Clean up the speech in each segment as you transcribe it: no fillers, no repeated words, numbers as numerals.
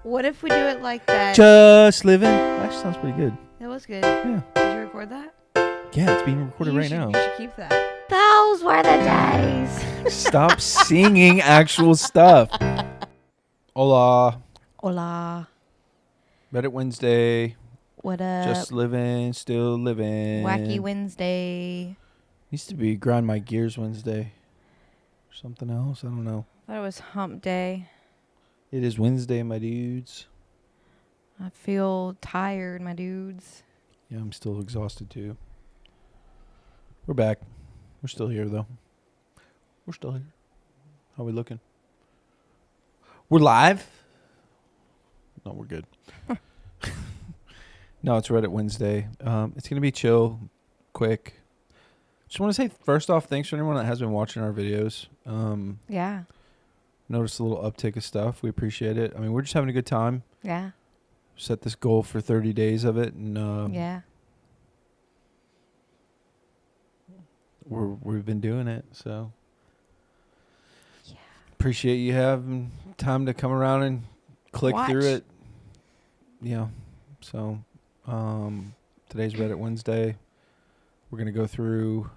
What if we do it like that? Just living. Actually, sounds pretty good. That was good. Yeah. Did you record that? Yeah, it's being recorded right now. You should keep that. Those were the days. Stop singing actual stuff. Hola. Hola. Reddit Wednesday. What up? Just living, still living. Wacky Wednesday. Used to be Grind My Gears Wednesday. Or something else. I don't know. I thought it was hump day. It is Wednesday, my dudes. I feel tired, my dudes. Yeah, I'm still exhausted too. We're back. We're still here though. We're still here. How we looking? We're live? No, we're good. No, it's Reddit Wednesday. It's going to be chill, quick. Just want to say, first off, thanks for anyone that has been watching our videos. Yeah. Noticed a little uptick of stuff. We appreciate it. I mean, we're just having a good time. Yeah. Set this goal for 30 days of it. And Yeah. we've been doing it. So Yeah. appreciate you having time to come around and click through it. Yeah. So today's Reddit Wednesday. We're going to go through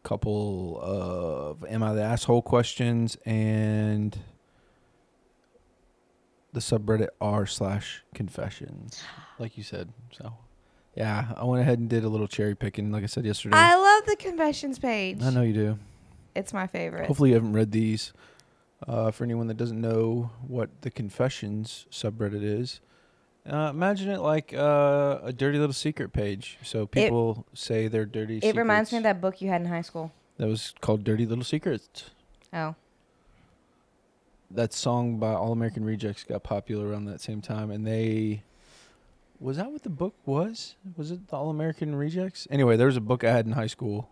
a couple of Am I the Asshole questions and the subreddit r/confessions, like you said. So, yeah, I went ahead and did a little cherry picking, like I said yesterday. I love the confessions page. I know you do. It's my favorite. Hopefully you haven't read these. For anyone that doesn't know what the confessions subreddit is, imagine it like a dirty little secret page. So people say their dirty secrets. It reminds me of that book you had in high school. That was called Dirty Little Secrets. Oh. That song by All American Rejects got popular around that same time. And was that what the book was? Was it the All American Rejects? Anyway, there was a book I had in high school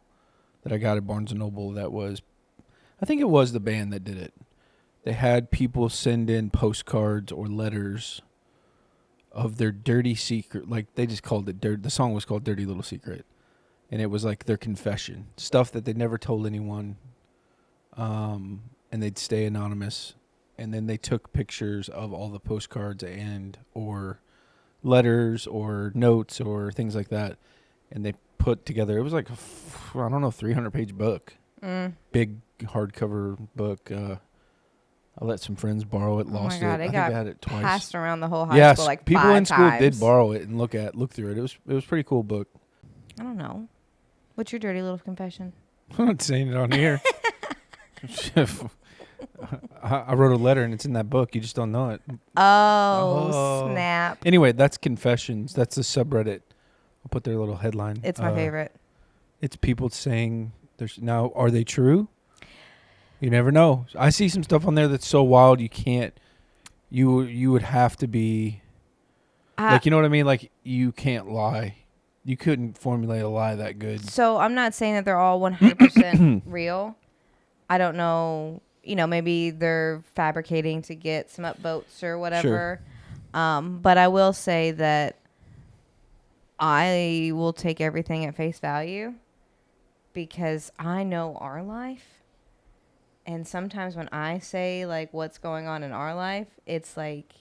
that I got at Barnes & Noble that was, I think it was the band that did it. They had people send in postcards or letters of their dirty secret. Like, they just called it the song was called Dirty Little Secret. And it was like their confession. Stuff that they never told anyone. And they'd stay anonymous. And then they took pictures of all the postcards and or letters or notes or things like that. And they put together, it was like, 300-page book. Big hardcover book. I let some friends borrow it, lost God, it. I think I had it twice. Passed around the whole high school like people 5 in school times. did borrow it and look through it. It was a pretty cool book. I don't know. What's your dirty little confession? I'm not saying it on here. I wrote a letter and it's in that book. You just don't know it. Oh, snap. Anyway, that's confessions. That's the subreddit. I'll put their little headline. It's my favorite. It's people saying, now, are they true? You never know. I see some stuff on there that's so wild you can't, you would have to be, like, you know what I mean? Like, you can't lie. You couldn't formulate a lie that good. So I'm not saying that they're all 100% real. I don't know. You know, maybe they're fabricating to get some upvotes or whatever. Sure. But I will say that I will take everything at face value because I know our life. And sometimes when I say, like, what's going on in our life, it's like,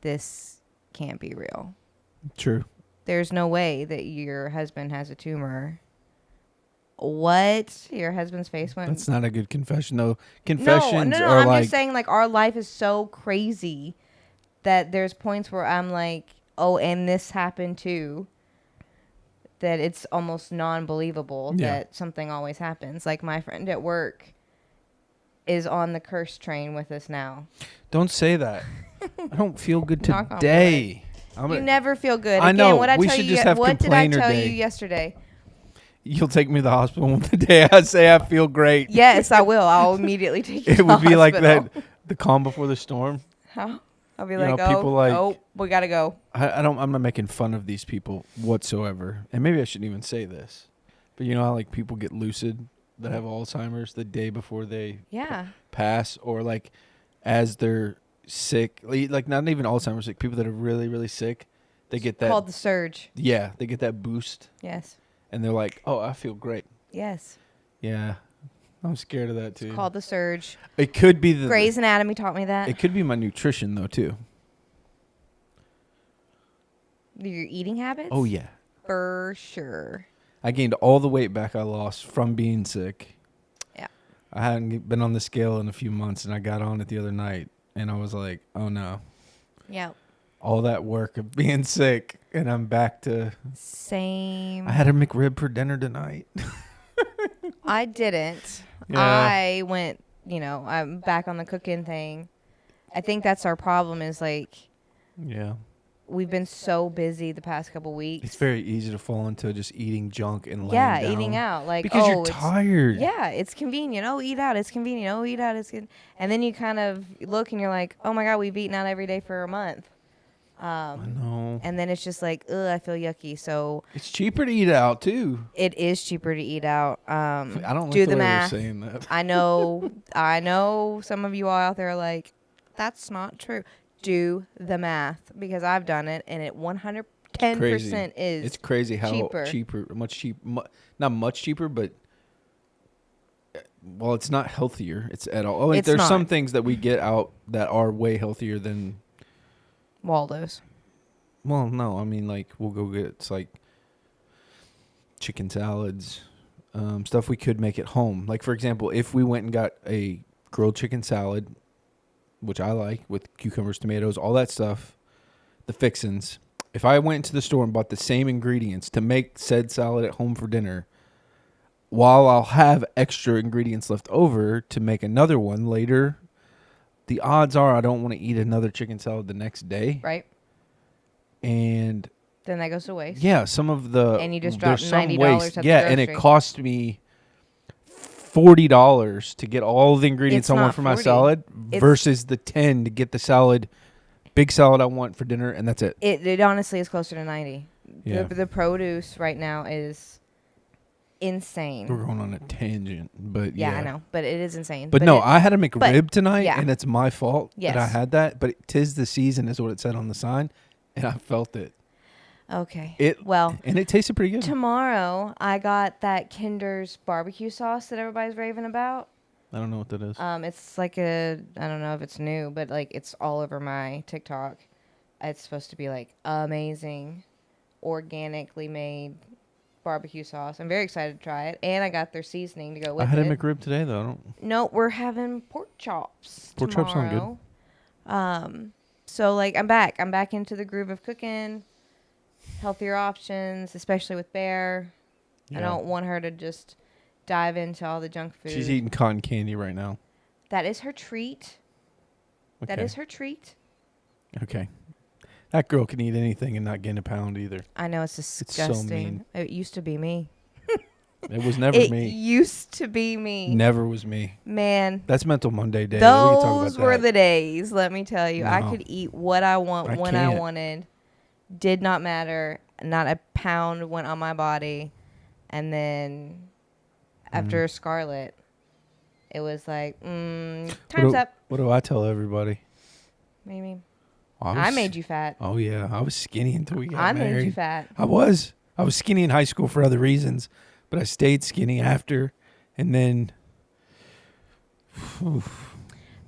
this can't be real. True. There's no way that your husband has a tumor. What? Your husband's face went... That's not a good confession, though. Confessions no, are I'm just saying, like, our life is so crazy that there's points where I'm like, oh, and this happened too. That it's almost non-believable that something always happens. Like, my friend at work is on the curse train with us now. Don't say that. I don't feel good today. You never feel good. I know. What we should just have complainer day. What did I tell you yesterday? You'll take me to the hospital the day I say I feel great. Yes, I will. I'll immediately take you to the hospital. It would be like that, the calm before the storm. How? I'll be like, we gotta go. I'm not making fun of these people whatsoever. And maybe I shouldn't even say this. But you know how, like, people get lucid that have Alzheimer's the day before they pass, or like as they're sick, like not even Alzheimer's, like people that are really, really sick, they get that called the surge. Yeah, they get that boost. Yes. And they're like, "Oh, I feel great." Yes. Yeah. I'm scared of that too. It's called the surge. It could be Grey's Anatomy taught me that. It could be my nutrition though too. Your eating habits? Oh yeah. For sure. I gained all the weight back I lost from being sick. Yeah. I hadn't been on the scale in a few months, and I got on it the other night, and I was like, oh no. Yeah. All that work of being sick, and I'm back to... Same. I had a McRib for dinner tonight. I didn't. Yeah. I went, I'm back on the cooking thing. I think that's our problem is like... Yeah. We've been so busy the past couple weeks. It's very easy to fall into just eating junk and laying down. Eating out. Like, because you're tired. Yeah, it's convenient. Oh, eat out. It's convenient. Oh, eat out. It's good. And then you kind of look and you're like, oh my God, we've eaten out every day for a month. I know. And then it's just like, ugh, I feel yucky. So it's cheaper to eat out too. It is cheaper to eat out. I don't do like the way math. you're saying that. I know some of you all out there are like, that's not true. Do the math because I've done it and it 110% is it's crazy how cheaper. Not much cheaper, but well, it's not healthier. It's at all. It's there's not. some things that we get out that are way healthier than Waldo's. Well, no, I mean like we'll go get it's like chicken salads, stuff we could make at home. Like for example, if we went and got a grilled chicken salad, which I like, with cucumbers, tomatoes, all that stuff, the fixins. If I went into the store and bought the same ingredients to make said salad at home for dinner, while I'll have extra ingredients left over to make another one later, the odds are I don't want to eat another chicken salad the next day. Right. And then that goes to waste. Yeah, some of the... And you just dropped $90 at the grocery. Yeah, and it cost me $40 to get all the ingredients I want for my salad versus the $10 to get the salad, big salad I want for dinner, and that's it. It honestly is closer to 90. Yeah. The produce right now is insane. We're going on a tangent, but yeah. I know, but it is insane. But no, I had a McRib tonight, and it's my fault that I had that, but 'tis the season is what it said on the sign, and I felt it. Okay. And it tasted pretty good. Tomorrow, I got that Kinder's barbecue sauce that everybody's raving about. I don't know what that is. It's like I don't know if it's new, but like it's all over my TikTok. It's supposed to be like amazing, organically made barbecue sauce. I'm very excited to try it, and I got their seasoning to go with it. I had a McRib today though. No, we're having pork chops. Pork chops sound good. So like I'm back into the groove of cooking. Healthier options, especially with Bear. Yeah. I don't want her to just dive into all the junk food. She's eating cotton candy right now. That is her treat. Okay. That is her treat. Okay. That girl can eat anything and not gain a pound either. I know, it's disgusting. It's so mean. It used to be me. It was never me. It used to be me. Never was me. Man. That's Mental Monday Day. Those were the days, let me tell you. No. I could eat what I want when I wanted. Did not matter. Not a pound went on my body. And then after Scarlet, it was like, time's up. What do I tell everybody? Maybe. I made you fat. Oh, yeah. I was skinny until we got married. I made you fat. I was skinny in high school for other reasons, but I stayed skinny after. And then...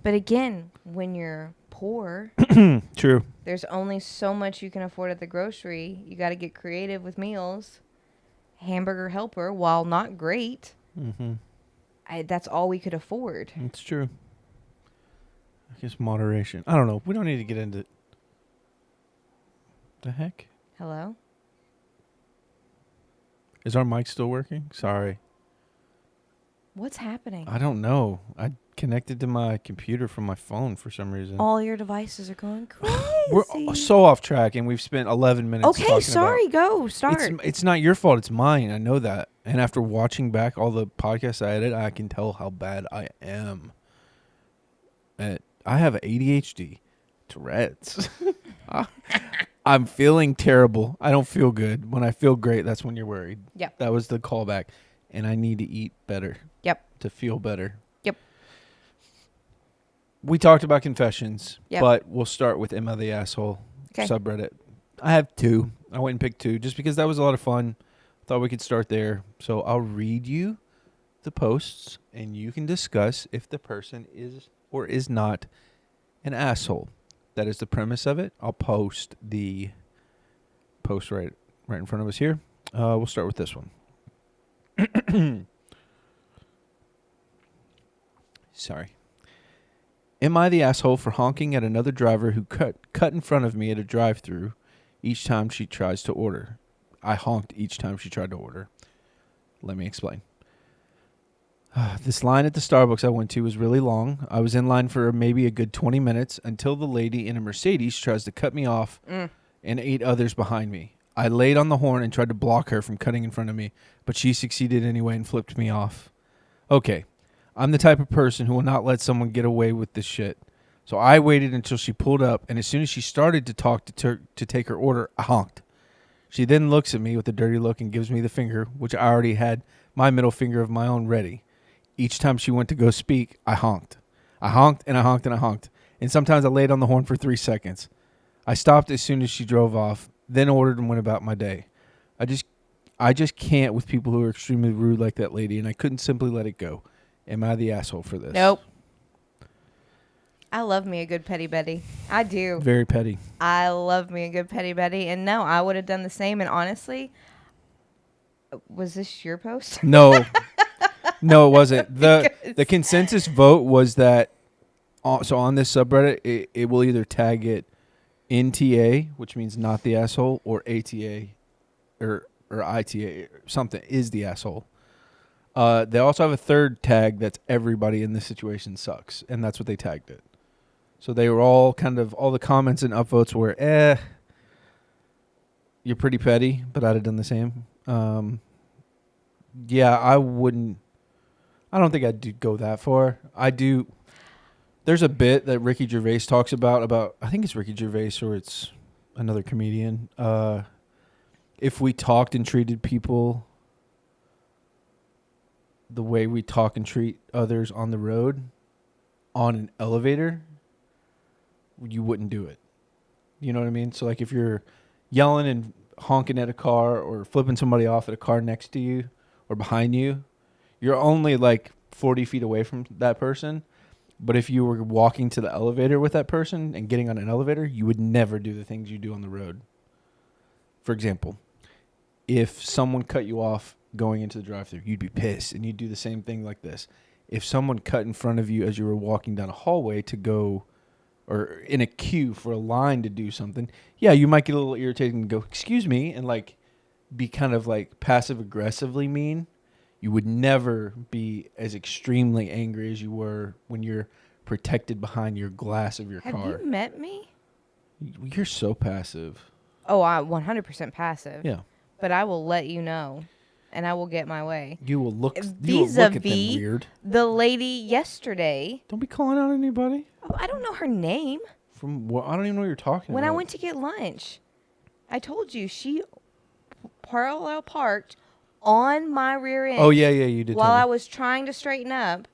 But again, when you're poor... True. There's only so much you can afford at the grocery. You got to get creative with meals. Hamburger Helper, while not great, that's all we could afford. It's true. I guess moderation. I don't know. We don't need to get into... The heck? Hello? Is our mic still working? Sorry. What's happening? I don't know. I connected to my computer from my phone for some reason. All your devices are going crazy. We're so off track, and we've spent 11 minutes Okay, sorry. Go. Start. It's not your fault. It's mine. I know that. And after watching back all the podcasts I edit, I can tell how bad I am. I have ADHD, Tourette's. I'm feeling terrible. I don't feel good. When I feel great, that's when you're worried. Yep. That was the callback. And I need to eat better. Yep. To feel better. Yep. We talked about confessions, yep. But we'll start with Am I the Asshole subreddit. I have 2. I went and picked 2 just because that was a lot of fun. Thought we could start there. So I'll read you the posts, and you can discuss if the person is or is not an asshole. That is the premise of it. I'll post the post right in front of us here. We'll start with this one. Sorry. Am I the asshole for honking at another driver who cut in front of me at a drive-thru each time she tries to order? I honked each time she tried to order. Let me explain. This line at the Starbucks I went to was really long. I was in line for maybe a good 20 minutes until the lady in a Mercedes tries to cut me off and 8 others behind me. I laid on the horn and tried to block her from cutting in front of me, but she succeeded anyway and flipped me off. Okay, I'm the type of person who will not let someone get away with this shit. So I waited until she pulled up, and as soon as she started to talk to take her order, I honked. She then looks at me with a dirty look and gives me the finger, which I already had my middle finger of my own ready. Each time she went to go speak, I honked. I honked and I honked and I honked. And sometimes I laid on the horn for 3 seconds. I stopped as soon as she drove off, then ordered and went about my day. I just can't with people who are extremely rude like that lady, and I couldn't simply let it go. Am I the asshole for this? Nope. I love me a good petty Betty. I do. Very petty. I love me a good petty Betty. And no, I would have done the same. And honestly, was this your post? No. No, it wasn't. The consensus vote was that, so on this subreddit, it will either tag it NTA, which means not the asshole, or ATA, or ITA, something, is the asshole. They also have a third tag that's everybody in this situation sucks, and that's what they tagged it. So they were all all the comments and upvotes were, you're pretty petty, but I'd have done the same. Yeah, I don't think I'd go that far. I do. There's a bit that Ricky Gervais talks about, I think it's Ricky Gervais or it's another comedian. If we talked and treated people the way we talk and treat others on the road, on an elevator, you wouldn't do it. You know what I mean? So like if you're yelling and honking at a car or flipping somebody off at a car next to you or behind you, you're only like 40 feet away from that person. But if you were walking to the elevator with that person and getting on an elevator, you would never do the things you do on the road. For example, if someone cut you off going into the drive-thru, you'd be pissed and you'd do the same thing like this. If someone cut in front of you as you were walking down a hallway to go, or in a queue for a line to do something, yeah, you might get a little irritated and go, excuse me, and like be kind of like passive aggressively mean. You would never be as extremely angry as you were when you're protected behind your glass of your car. Have you met me? You're so passive. Oh, I'm 100% passive. Yeah. But I will let you know, and I will get my way. You will look at them weird. The lady yesterday. Don't be calling out anybody. Oh, I don't know her name. From what? I don't even know what you're talking when about. I went to get lunch, I told you she parallel parked on my rear end. Oh, yeah, you did. While I was trying to straighten up.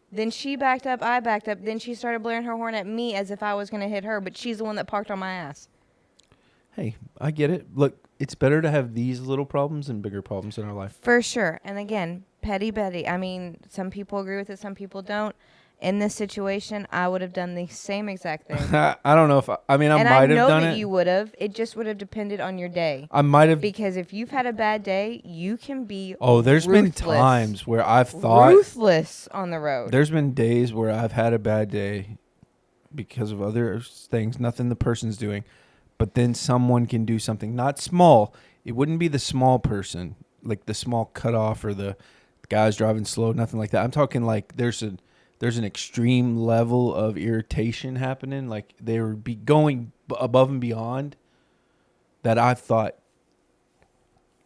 Then she backed up, I backed up. Then she started blaring her horn at me as if I was going to hit her, but she's the one that parked on my ass. Hey, I get it. Look, it's better to have these little problems than bigger problems in our life. For sure. And again, petty Betty. I mean, some people agree with it, some people don't. In this situation, I would have done the same exact thing. I don't know if I might have done it. And I know that you would have. It just would have depended on your day. I might have. Because if you've had a bad day, you can be there's been times where I've thought. Ruthless on the road. There's been days where I've had a bad day because of other things, nothing the person's doing. But then someone can do something, not small. It wouldn't be the small person, like the small cutoff or the guys driving slow, nothing like that. I'm talking like there's an extreme level of irritation happening. Like they would be going above and beyond that. I thought,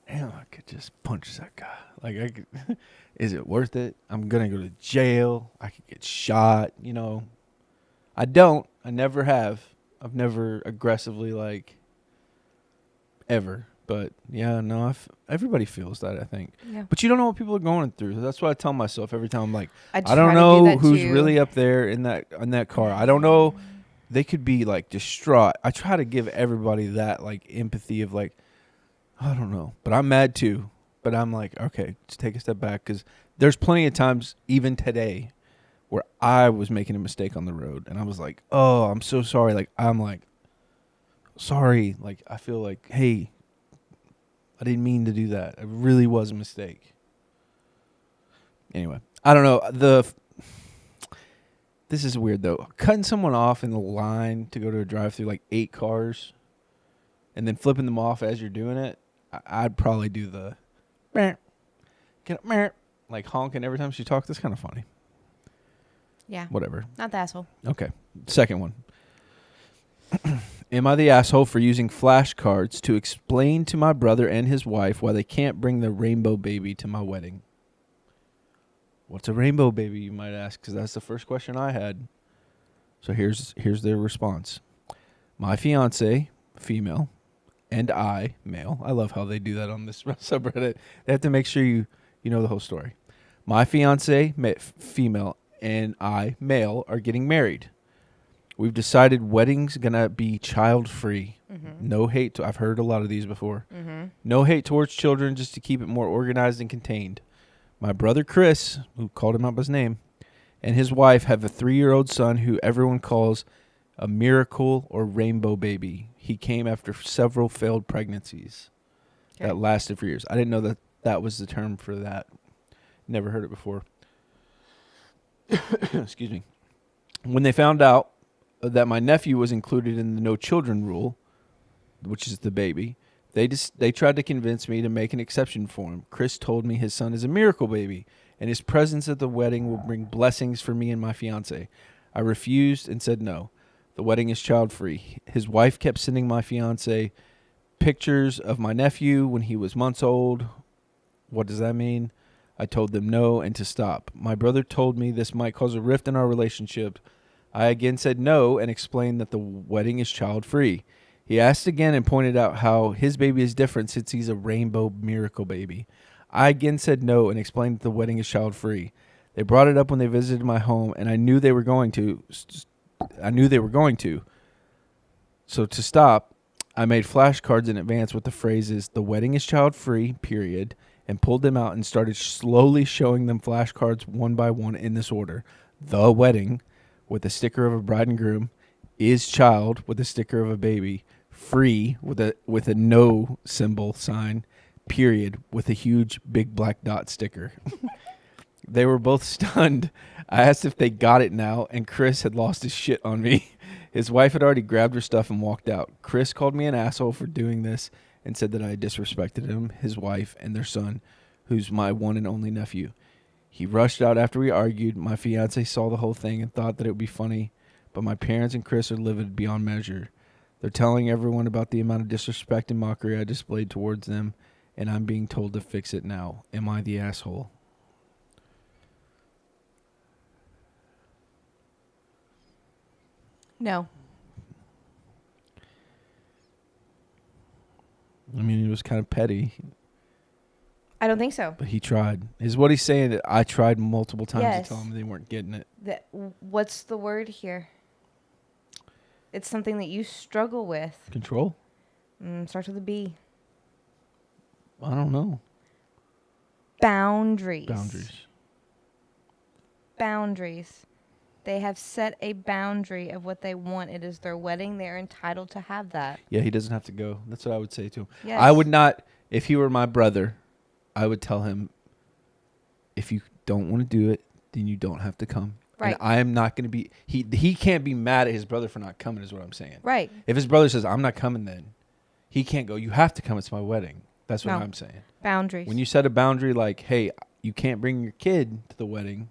damn, I could just punch that guy. Like, is it worth it? I'm going to go to jail. I could get shot. You know, I don't. I never have. I've never aggressively, like, ever. But, yeah, no, everybody feels that, I think. Yeah. But you don't know what people are going through. That's what I tell myself every time. I'm like, I try don't to know do that who's too. really up there in that car. I don't know. They could be, like, distraught. I try to give everybody that, like, empathy of, like, I don't know. But I'm mad, too. But I'm like, okay, just take a step back because there's plenty of times, even today, where I was making a mistake on the road, and I was like, "Oh, I'm so sorry." Like I'm like, "Sorry." Like I feel like, "Hey, I didn't mean to do that. It really was a mistake." Anyway, I don't know. This is weird though. Cutting someone off in the line to go to a drive-through, like 8 cars, and then flipping them off as you're doing it. I'd probably do the, meh, meh, like honking every time she talks. That's kind of funny. Yeah. Whatever. Not the asshole. Okay. Second one. Am I the asshole for using flashcards to explain to my brother and his wife why they can't bring the rainbow baby to my wedding? What's a rainbow baby, you might ask, because that's the first question I had. So here's their response. My fiance, female, and I, male. I love how they do that on this subreddit. They have to make sure you know the whole story. My fiance, female, and I, male, are getting married. We've decided wedding's going to be child-free. Mm-hmm. No hate. I've heard a lot of these before. Mm-hmm. No hate towards children, just to keep it more organized and contained. My brother Chris, who called him out by his name, and his wife have a 3-year-old son who everyone calls a miracle or rainbow baby. He came after several failed pregnancies that lasted for years. I didn't know that was the term for that. Never heard it before. Excuse me. When they found out that my nephew was included in the no children rule, which is the baby, they tried to convince me to make an exception for him. Chris told me his son is a miracle baby, and his presence at the wedding will bring blessings for me and my fiance. I refused and said no. The wedding is child-free. His wife kept sending my fiance pictures of my nephew when he was months old. What does that mean? I told them no and to stop. My brother told me this might cause a rift in our relationship. I again said no and explained that the wedding is child-free. He asked again and pointed out how his baby is different since he's a rainbow miracle baby. I again said no and explained that the wedding is child-free. They brought it up when they visited my home, and I knew they were going to. So to stop, I made flashcards in advance with the phrases, "The wedding is child-free, period," and pulled them out and started slowly showing them flashcards one by one in this order. The wedding, with a sticker of a bride and groom, is child, with a sticker of a baby, free, with a no symbol sign, period, with a huge big black dot sticker. They were both stunned. I asked if they got it now, and Chris had lost his shit on me. His wife had already grabbed her stuff and walked out. Chris called me an asshole for doing this and said that I had disrespected him, his wife, and their son, who's my one and only nephew. He rushed out after we argued. My fiance saw the whole thing and thought that it would be funny, but my parents and Chris are livid beyond measure. They're telling everyone about the amount of disrespect and mockery I displayed towards them, and I'm being told to fix it now. Am I the asshole? No. I mean, it was kind of petty. I don't think so. But he tried. Is what he's saying. That I tried multiple times to tell them they weren't getting it. What's the word here? It's something that you struggle with. Control? Starts with a B. I don't know. Boundaries. Boundaries. They have set a boundary of what they want. It is their wedding. They're entitled to have that. Yeah, he doesn't have to go. That's what I would say to him. Yes. I would not, if he were my brother, I would tell him, if you don't want to do it, then you don't have to come. Right. And I am not going to be, he can't be mad at his brother for not coming is what I'm saying. Right. If his brother says, I'm not coming then, he can't go, you have to come, it's my wedding. That's what I'm saying. Boundaries. When you set a boundary like, hey, you can't bring your kid to the wedding,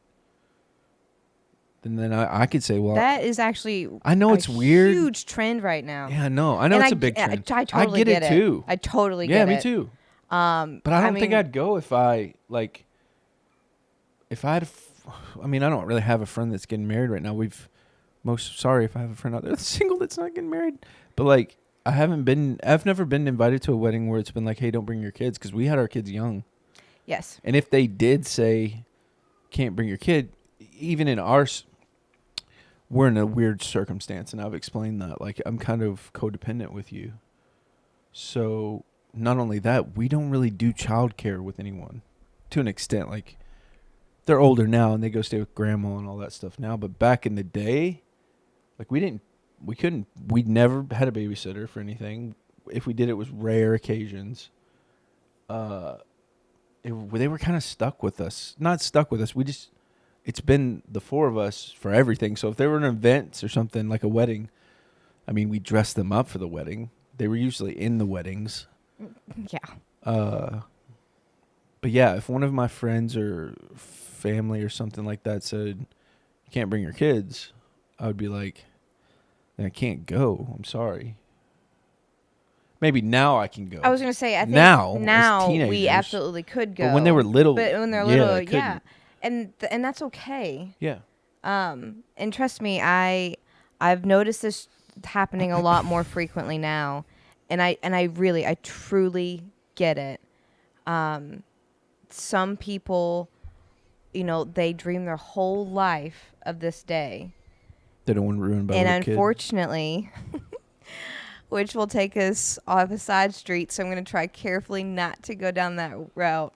then I could say, well, that is actually I know it's weird. Huge trend right now. Yeah, I know it's a big trend. I totally get it too. I totally get it. Yeah, me too. But I don't think I'd go if I had I don't really have a friend that's getting married right now. Sorry if I have a friend out there that's single that's not getting married. But I've never been invited to a wedding where it's been like, hey, don't bring your kids, because we had our kids young. Yes. And if they did say, can't bring your kid, even in we're in a weird circumstance, and I've explained that. Like, I'm kind of codependent with you. So, not only that, we don't really do childcare with anyone. To an extent, like, they're older now and they go stay with grandma and all that stuff now. But back in the day, like we never had a babysitter for anything. If we did, it was rare occasions. They were kind of stuck with us. Not stuck with us. It's been the four of us for everything. So if there were an event or something like a wedding, I mean, we dressed them up for the wedding. They were usually in the weddings. Yeah. But yeah, if one of my friends or family or something like that said, you can't bring your kids, I would be like, I can't go. I'm sorry. Maybe now I can go. I was going to say, I think now now as teenagers, we absolutely could go. But when they were little, but when they're yeah, little, they yeah. couldn't. And that's okay. Yeah. And trust me, I've noticed this happening a lot more frequently now, and I truly get it. Some people, they dream their whole life of this day. They don't want to ruin by and little unfortunately, which will take us off a side street, so I'm going to try carefully not to go down that route.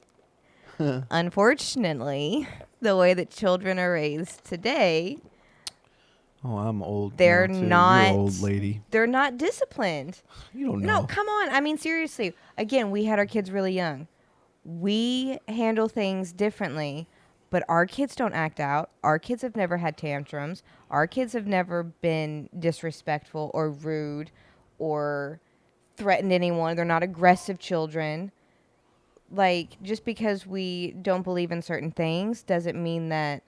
Unfortunately, the way that children are raised today, I'm old. They're not. You're old lady. They're not disciplined. You don't know. No, come on. I mean, seriously. Again, we had our kids really young. We handle things differently, but our kids don't act out. Our kids have never had tantrums. Our kids have never been disrespectful or rude or threatened anyone. They're not aggressive children. Like, just because we don't believe in certain things doesn't mean that,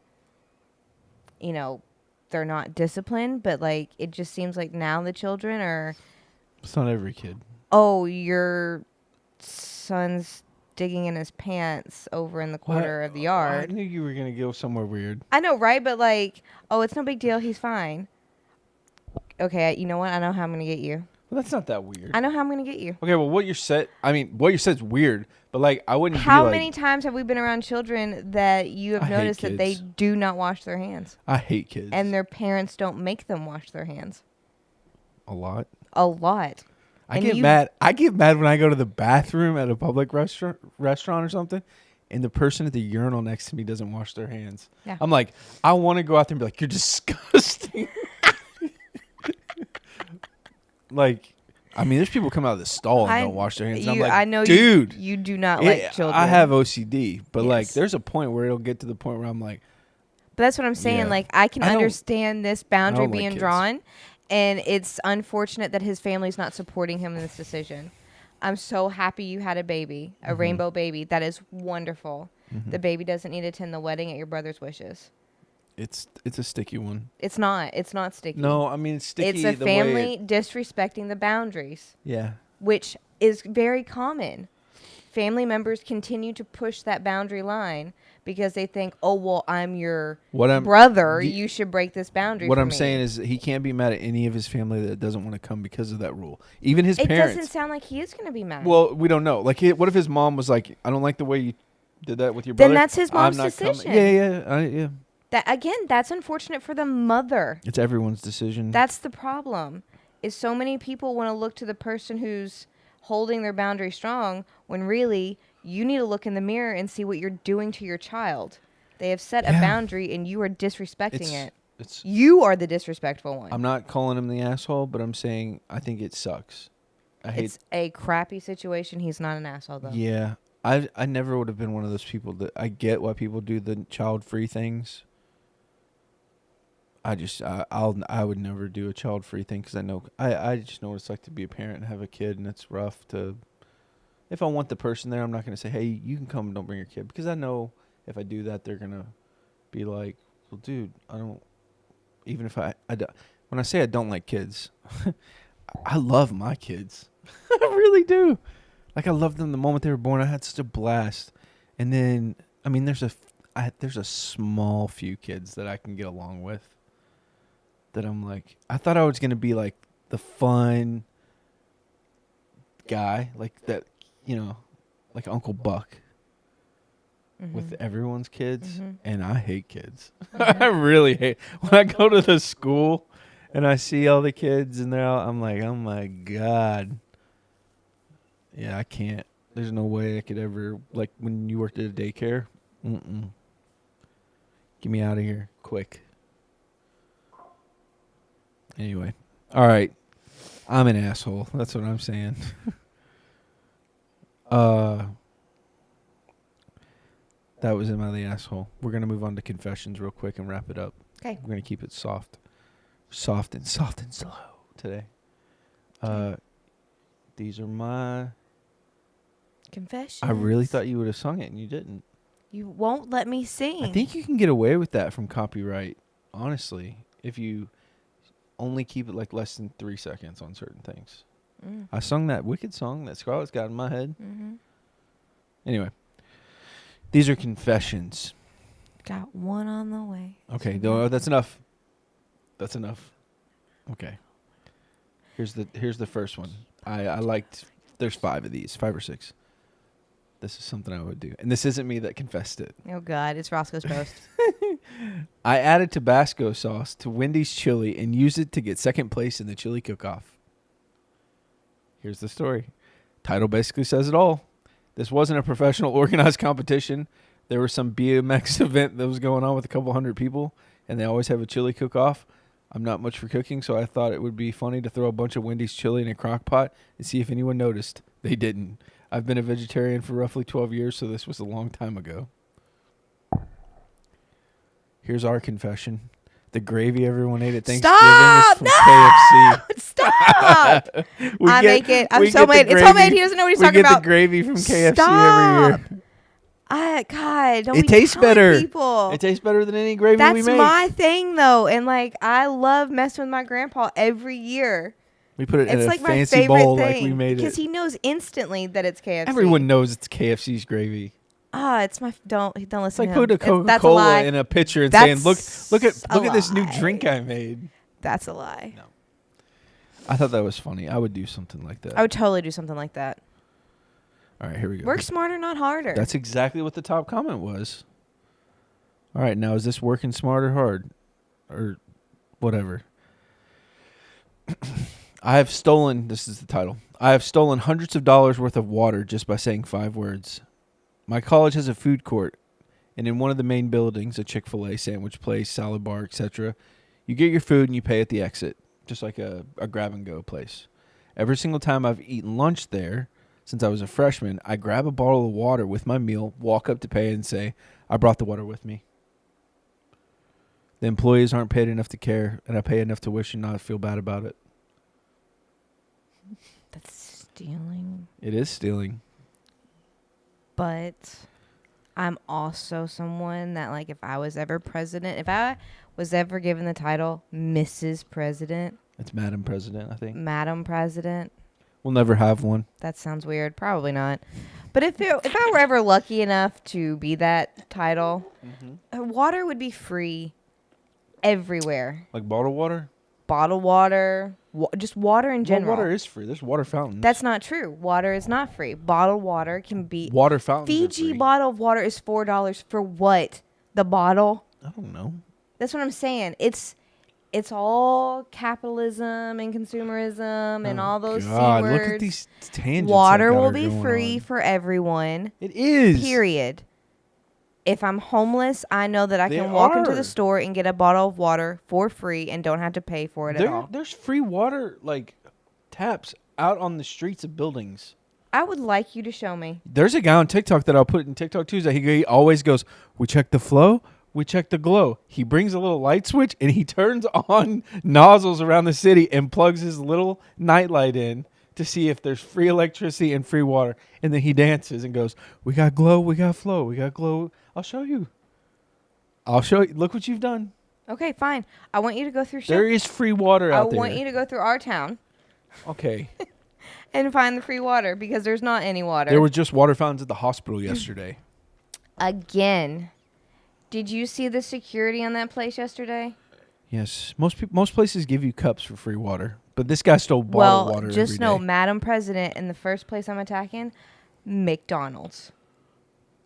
they're not disciplined. But, like, it just seems like now the children are... It's not every kid. Oh, your son's digging in his pants over in the corner of the yard. I knew you were going to go somewhere weird. I know, right? But, like, oh, it's no big deal. He's fine. Okay, you know what? I know how I'm going to get you. Well, that's not that weird. I know how I'm going to get you. Okay, well, what you said is weird, but, like, I wouldn't How be like... many times have we been around children that you have noticed that they do not wash their hands? I hate kids. And their parents don't make them wash their hands. A lot. A lot. I get mad. I get mad when I go to the bathroom at a public restaurant or something, and the person at the urinal next to me doesn't wash their hands. Yeah. I'm like, I want to go out there and be like, you're disgusting. Like, I mean, there's people come out of the stall and don't wash their hands. And I'm like, I know, dude, you do not like children. I have OCD, but Yes. like, there's a point where it'll get to the point where I'm like, but that's what I'm saying. Yeah. Like, I can understand this boundary like being kids. drawn, and it's unfortunate that his family's not supporting him in this decision. I'm so happy you had a baby, a rainbow baby. That is wonderful. Mm-hmm. The baby doesn't need to attend the wedding at your brother's wishes. it's a sticky one. It's not. It's not sticky. No, I mean, it's sticky. It's a the family way disrespecting the boundaries. Yeah. Which is very common. Family members continue to push that boundary line because they think, oh, well, I'm your brother. You should break this boundary. What I'm saying is he can't be mad at any of his family that doesn't want to come because of that rule. Even his parents. It doesn't sound like he is going to be mad. Well, we don't know. Like, what if his mom was like, I don't like the way you did that with your brother. Then that's his mom's I'm not decision. Coming. Yeah. That's unfortunate for the mother. It's everyone's decision. That's the problem. Is so many people want to look to the person who's holding their boundary strong when really you need to look in the mirror and see what you're doing to your child. They have set a boundary and you are disrespecting it. You are the disrespectful one. I'm not calling him the asshole, but I'm saying I think it sucks. It's a crappy situation. He's not an asshole though. Yeah. I never would have been one of those people that I get why people do the child-free things. I would never do a child-free thing because I just know what it's like to be a parent and have a kid, and it's rough to. If I want the person there, I'm not going to say, hey, you can come and don't bring your kid, because I know if I do that, they're going to be like, well, dude, I don't. Even if when I say I don't like kids, I love my kids. I really do. Like, I loved them the moment they were born. I had such a blast, and then I mean, there's a small few kids that I can get along with. That I'm like, I thought I was going to be like the fun guy, like that, like Uncle Buck with everyone's kids. And I hate kids. I really hate. When I go to the school and I see all the kids and I'm like, oh my God. Yeah, I can't. There's no way I could ever, like when you worked at a daycare. Get me out of here. Quick. Anyway. All right. I'm an asshole. That's what I'm saying. That was Am I the Asshole? We're going to move on to confessions real quick and wrap it up. Okay. We're going to keep it soft. Soft and slow today. These are my... Confessions. I really thought you would have sung it, and you didn't. You won't let me sing. I think you can get away with that from copyright, honestly, if you only keep it like less than 3 seconds on certain things. I sung that Wicked song that Scarlett's got in my head. Mm-hmm. Anyway, these are confessions. Got one on the way. Okay, that's enough. That's enough. Okay. Here's the first one. I liked. There's 5 of these, 5 or 6. This is something I would do, and this isn't me that confessed it. Oh God, it's Roscoe's post. I added Tabasco sauce to Wendy's chili and used it to get second place in the chili cook-off. Here's the story. Title basically says it all. This wasn't a professional organized competition. There was some BMX event that was going on with a couple hundred people, and they always have a chili cook-off. I'm not much for cooking, so I thought it would be funny to throw a bunch of Wendy's chili in a crock pot and see if anyone noticed. They didn't. I've been a vegetarian for roughly 12 years, so this was a long time ago. Here's our confession. The gravy everyone ate at Thanksgiving is from KFC. Stop! It's homemade. He doesn't know what he's talking about. We get the gravy from KFC every year. God, don't it be tastes telling better. People. It tastes better than any gravy we make. That's my thing, though, and like I love messing with my grandpa every year. We put it in like a fancy bowl like we made it. Because he knows instantly that it's KFC. Everyone knows it's KFC's gravy. It's my don't listen. It's like to him. putting a Coca-Cola in a pitcher and saying, "Look at this new drink I made." That's a lie. No. I thought that was funny. I would do something like that. I would totally do something like that. All right, here we go. Work smarter, not harder. That's exactly what the top comment was. All right, now is this working smart or hard? Or whatever. This is the title. I have stolen hundreds of dollars worth of water just by saying 5 words. My college has a food court, and in one of the main buildings, a Chick-fil-A, sandwich place, salad bar, etc., you get your food and you pay at the exit, just like a grab-and-go place. Every single time I've eaten lunch there, since I was a freshman, I grab a bottle of water with my meal, walk up to pay, and say, I brought the water with me. The employees aren't paid enough to care, and I pay enough tuition not to feel bad about it. That's stealing. It is stealing. But I'm also someone that, like, if I was ever president, if I was ever given the title Mrs. President. It's Madam President, I think. Madam President. We'll never have one. That sounds weird. Probably not. But if I were ever lucky enough to be that title, water would be free everywhere. Like bottled water? Bottled water. Just water in general. Well, water is free. There's water fountains. That's not true. Water is not free. Bottled water can be... Water fountains Fiji bottle of water is $4 for what? The bottle? I don't know. That's what I'm saying. It's all capitalism and consumerism and all those C words. Look at these tangents. Water will be free for everyone. It is. Period. If I'm homeless, I know that I can walk into the store and get a bottle of water for free and don't have to pay for it at all. There's free water, like, taps out on the streets of buildings. I would like you to show me. There's a guy on TikTok that I'll put in TikTok Tuesday. He always goes, we check the flow, we check the glow. He brings a little light switch, and he turns on nozzles around the city and plugs his little nightlight in to see if there's free electricity and free water. And then he dances and goes, we got glow, we got flow, we got glow. I'll show you. Look what you've done. Okay, fine. I want you to go through... There is free water out there. I want you to go through our town. Okay. And find the free water, because there's not any water. There were just water fountains at the hospital yesterday. Again. Did you see the security on that place yesterday? Yes. Most places give you cups for free water. But this guy stole bottled water every day. Well, just know, Madam President, in the first place I'm attacking, McDonald's.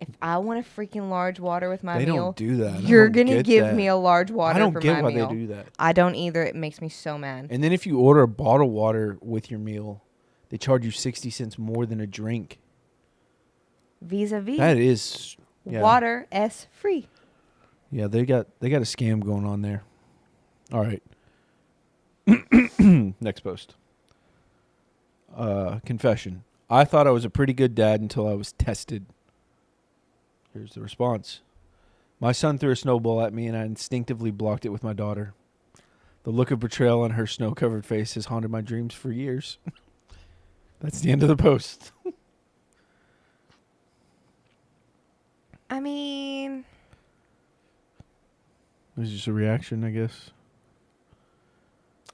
If I want a freaking large water with my meal, they don't do that. You're going to give me a large water for my meal. I don't get why they do that. I don't either. It makes me so mad. And then if you order a bottled water with your meal, they charge you 60 cents more than a drink. Vis-a-vis. That is... Yeah. Water S free. Yeah, they got a scam going on there. All right. Next post. Confession. I thought I was a pretty good dad until I was tested. Here's the response. My son threw a snowball at me and I instinctively blocked it with my daughter. The look of betrayal on her snow-covered face has haunted my dreams for years. That's the end of the post. I mean, It was just a reaction, I guess.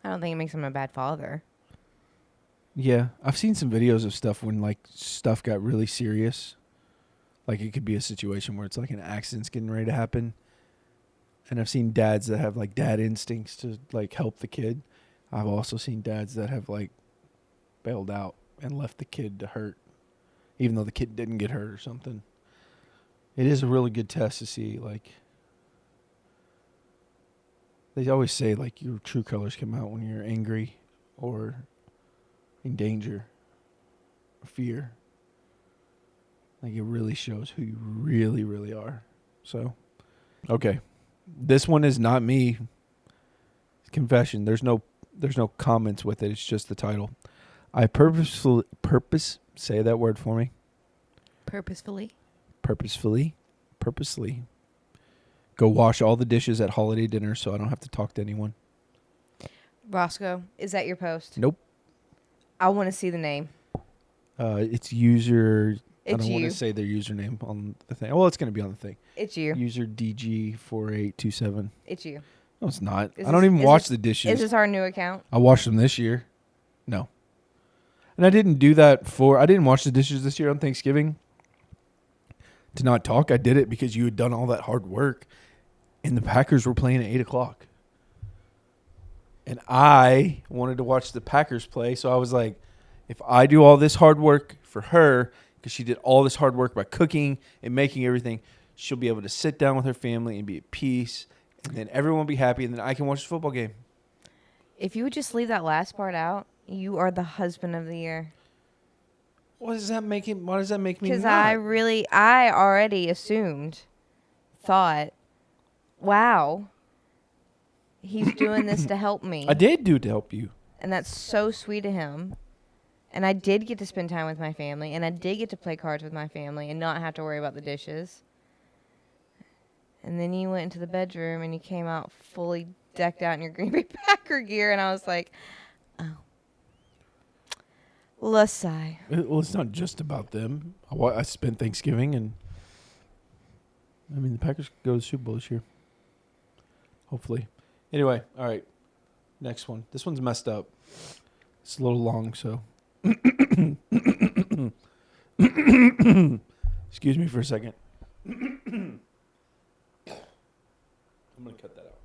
I don't think it makes him a bad father. Yeah, I've seen some videos of stuff when like stuff got really serious. Like it could be a situation where it's like an accident's getting ready to happen. And I've seen dads that have like dad instincts to like help the kid. I've also seen dads that have like bailed out and left the kid to hurt, even though the kid didn't get hurt or something. It is a really good test to see, like, they always say like your true colors come out when you're angry or in danger or fear. Like it really shows who you really, really are. So, okay. This one is not me. Confession. There's no comments with it. It's just the title. I say that word for me. Purposefully. Purposely. Go wash all the dishes at holiday dinner so I don't have to talk to anyone. Roscoe, is that your post? Nope. I want to see the name. It's user. It's I don't want you. to say their username on the thing. Well, it's going to be on the thing. It's you. User DG4827. It's you. No, it's not. Is I don't this- even is wash this- the dishes. Is this our new account? I washed them this year. No. And I didn't do that I didn't wash the dishes this year on Thanksgiving to not talk. I did it because you had done all that hard work and the Packers were playing at 8 o'clock. And I wanted to watch the Packers play. So I was like, if I do all this hard work for her, because she did all this hard work by cooking and making everything, she'll be able to sit down with her family and be at peace. And then everyone will be happy. And then I can watch the football game. If you would just leave that last part out, you are the husband of the year. Why does that make me Because not? I already thought, wow, he's doing this to help me. I did do it to help you. And that's so sweet of him. And I did get to spend time with my family. And I did get to play cards with my family and not have to worry about the dishes. And then you went into the bedroom and you came out fully decked out in your Green Bay Packer gear. And I was like, oh. Let's sigh. Well, it's not just about them. I spent Thanksgiving and, I mean, the Packers go to the Super Bowl this year. Hopefully. Anyway, all right. Next one. This one's messed up. It's a little long, so. Excuse me for a second. I'm going to cut that out.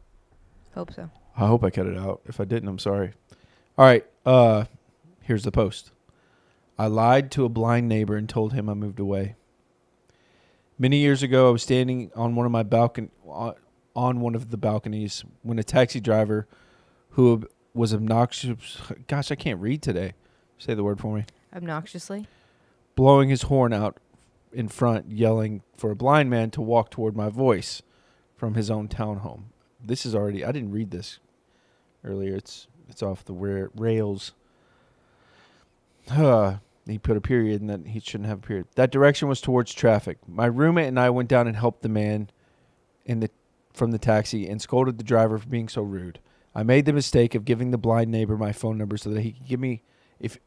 Hope so. I hope I cut it out. If I didn't, I'm sorry. All right. Here's the post. I lied to a blind neighbor and told him I moved away. Many years ago, I was standing on one of the balconies when a taxi driver who was obnoxious. Gosh, I can't read today. Say the word for me. Obnoxiously? Blowing his horn out in front, yelling for a blind man to walk toward my voice from his own townhome. This is already. I didn't read this earlier. It's off the rails. He put a period and that he shouldn't have a period. That direction was towards traffic. My roommate and I went down and helped the man from the taxi and scolded the driver for being so rude. I made the mistake of giving the blind neighbor my phone number so that he could give me if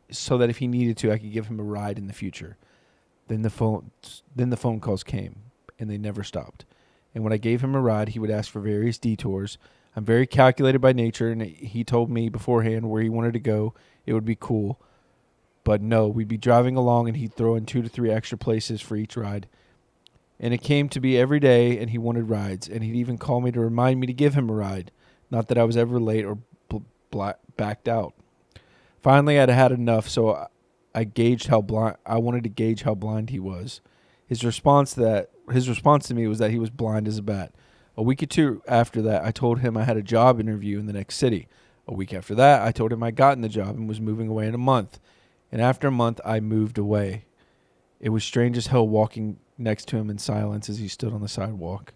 he needed to, I could give him a ride in the future. Then the phone calls came and they never stopped. And when I gave him a ride, he would ask for various detours. I'm very calculated by nature, and he told me beforehand where he wanted to go. It would be cool. But no, we'd be driving along, and he'd throw in 2 to 3 extra places for each ride. And it came to be every day, and he wanted rides. And he'd even call me to remind me to give him a ride. Not that I was ever late or backed out. Finally, I'd had enough, so I wanted to gauge how blind he was. His response to me was that he was blind as a bat. A week or 2 after that, I told him I had a job interview in the next city. A week after that, I told him I'd gotten the job and was moving away in a month. And after a month, I moved away. It was strange as hell walking next to him in silence as he stood on the sidewalk.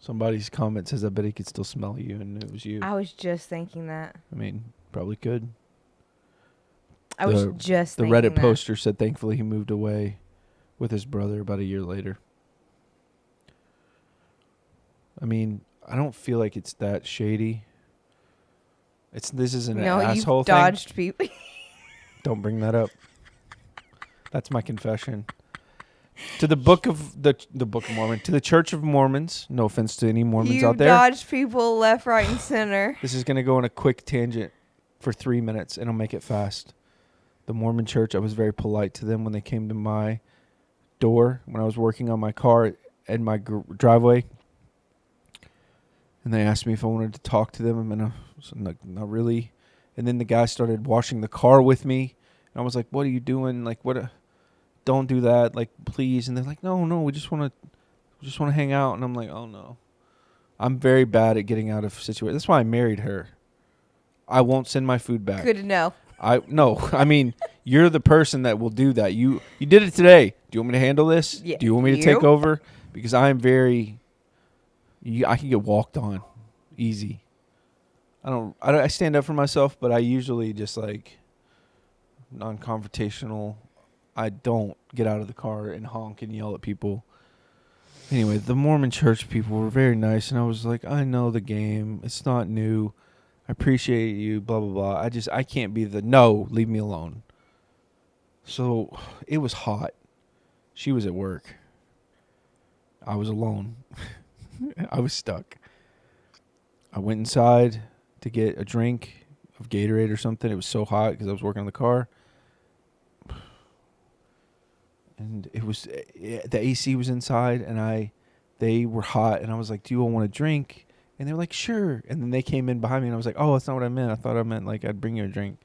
Somebody's comment says, I bet he could still smell you, and it was you. I was just thinking that. I mean, probably could. I was just The thinking Reddit that. poster said, thankfully he moved away with his brother about a year later. I mean, I don't feel like it's that shady. This isn't an asshole you've thing. dodged people. Don't bring that up. That's my confession. To the Book of the Book of Mormon, to the Church of Mormons. No offense to any Mormons out there. You dodged people left, right, and center. This is going to go on a quick tangent for 3 minutes, and I'll make it fast. The Mormon Church, I was very polite to them when they came to my door when I was working on my car in my driveway. And they asked me if I wanted to talk to them. And I was like, not really. And then the guy started washing the car with me. And I was like, what are you doing? Like, what? Don't do that. Like, please. And they're like, no, we just want to hang out. And I'm like, oh, no. I'm very bad at getting out of situations. That's why I married her. I won't send my food back. Good to know. I mean, you're the person that will do that. You did it today. Do you want me to handle this? Yeah. Do you want me to take over? Because I am very... I can get walked on easy. I stand up for myself, but I usually just like non-confrontational. I don't get out of the car and honk and yell at people. Anyway, the Mormon church people were very nice, and I was like, I know the game. It's not new. I appreciate you, blah, blah, blah. I can't be no, leave me alone. So it was hot. She was at work. I was alone. I was stuck. I went inside to get a drink of Gatorade or something. It was so hot because I was working on the car. And it was the AC was inside, and they were hot, and I was like, do you all want a drink? And they were like, sure. And then they came in behind me, and I was like, oh, that's not what I meant. I thought I meant like I'd bring you a drink.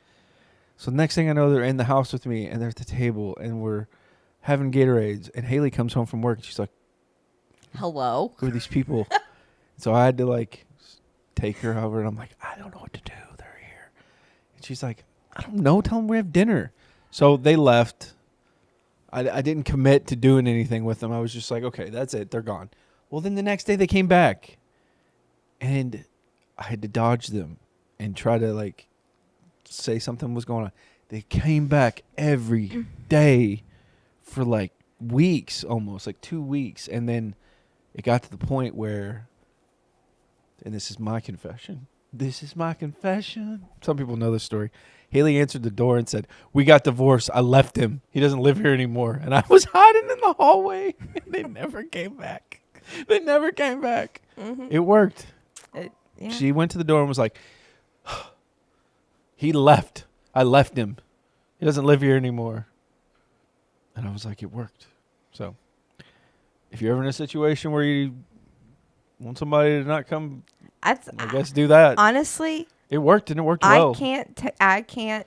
So the next thing I know, they're in the house with me, and they're at the table, and we're having Gatorades. And Haley comes home from work, and she's like, hello? who are these people? So I had to like take her over, and I'm like, I don't know what to do. They're here. And she's like, I don't know. Tell them we have dinner. So they left. I didn't commit to doing anything with them. I was just like, okay, that's it. They're gone. Well, then the next day they came back, and I had to dodge them and try to like say something was going on. They came back every day for like weeks, almost like 2 weeks. And then it got to the point where, and this is my confession. Some people know this story. Haley answered the door and said, we got divorced. I left him. He doesn't live here anymore. And I was hiding in the hallway. And they never came back. Mm-hmm. It worked. Yeah. She went to the door and was like, he left. I left him. He doesn't live here anymore. And I was like, it worked. So if you're ever in a situation where you want somebody to not come, I guess do that. Honestly, it worked, and it worked well. I can't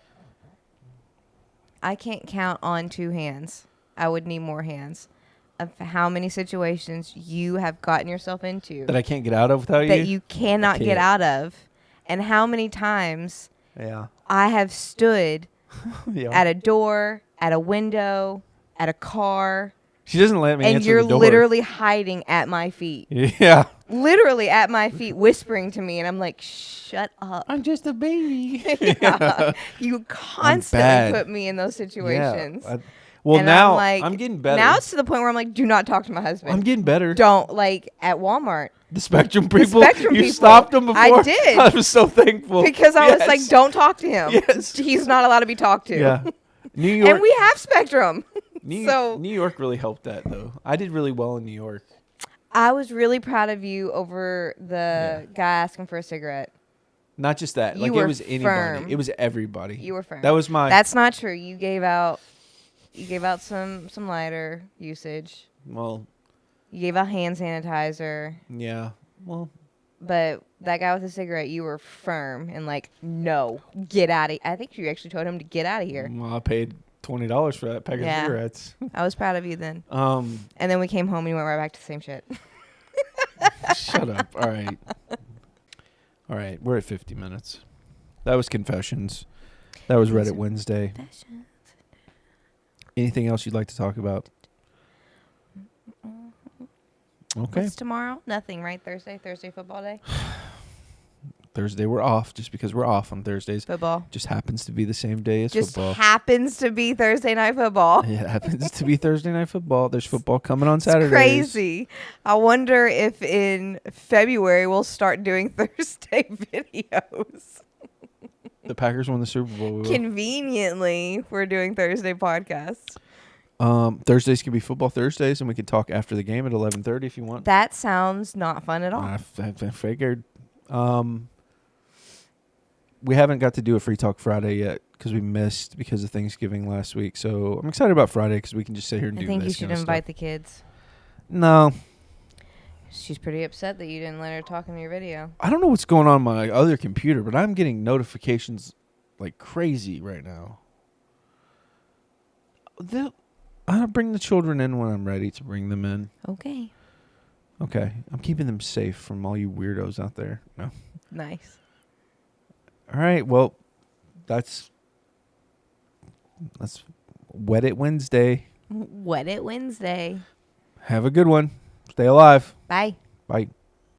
count on 2 hands. I would need more hands of how many situations you have gotten yourself into that I can't get out of without you. That you cannot get out of, and how many times I have stood at a door, at a window, at a car. She doesn't let me answer the door. And you're literally hiding at my feet. Yeah. Literally at my feet, whispering to me, and I'm like, shut up. I'm just a baby. Yeah. You constantly put me in those situations. Yeah. Well, now I'm getting better. Now it's to the point where I'm like, do not talk to my husband. I'm getting better. Don't, like, at Walmart. The Spectrum people? You stopped them before? I did. I was so thankful. Because I was like, don't talk to him. Yes. He's not allowed to be talked to. Yeah. New York. And we have Spectrum. New York really helped that, though. I did really well in New York. I was really proud of you over the guy asking for a cigarette. Not just that. You like, were it was anybody. Firm. It was everybody. You were firm. That was my... That's not true. You gave out some lighter usage. Well... You gave out hand sanitizer. Yeah. Well... But that guy with the cigarette, you were firm and like, no, get out of here. I think you actually told him to get out of here. Well, I paid $20 for that pack of cigarettes. I was proud of you then. And then we came home and you went right back to the same shit. Shut up. All right. We're at 50 minutes. That was Confessions. That was Reddit Wednesday. Confessions. Anything else you'd like to talk about? Okay. What's tomorrow? Nothing, right? Thursday football day? Thursday we're off just because we're off on Thursdays. Football. Just happens to be the same day as Just football. happens to be Thursday night football. It happens to be Thursday night football. There's football coming on It's Saturdays. crazy. I wonder if in February we'll start doing Thursday videos. The Packers won the Super Bowl. We will. Conveniently, we're doing Thursday podcasts. Thursdays can be football Thursdays, and we can talk after the game at 11:30 if you want. That sounds not fun at all. I figured. We haven't got to do a Free Talk Friday yet because we missed because of Thanksgiving last week. So I'm excited about Friday because we can just sit here and do this. I think you should kind of invite stuff. the kids. No. She's pretty upset that you didn't let her talk in your video. I don't know what's going on my other computer, but I'm getting notifications like crazy right now. I'll bring the children in when I'm ready to bring them in. Okay. Okay. I'm keeping them safe from all you weirdos out there. No. Nice. All right. Well, that's Wet It Wednesday. Wet It Wednesday. Have a good one. Stay alive. Bye. Bye.